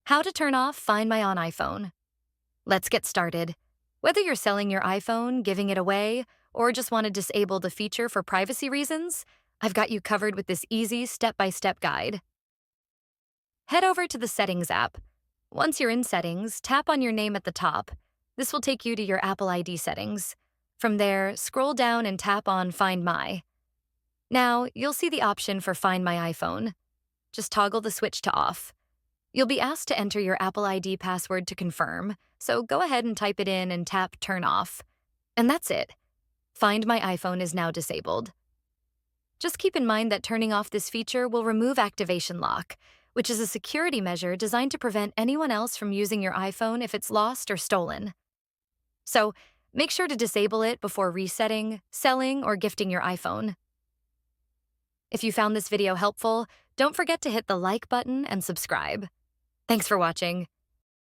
How to turn off Find My on iPhone. Let's get started. Whether you're selling your iPhone, giving it away, or just want to disable the feature for privacy reasons, I've got you covered with this easy step-by-step guide. Head over to the Settings app. Once you're in Settings, tap on your name at the top. This will take you to your Apple ID settings. From there, scroll down and tap on Find My. Now, you'll see the option for Find My iPhone. Just toggle the switch to off. You'll be asked to enter your Apple ID password to confirm, so go ahead and type it in and tap Turn Off. And that's it. Find My iPhone is now disabled. Just keep in mind that turning off this feature will remove Activation Lock, which is a security measure designed to prevent anyone else from using your iPhone if it's lost or stolen. So, make sure to disable it before resetting, selling, or gifting your iPhone. If you found this video helpful, don't forget to hit the like button and subscribe. Thanks for watching.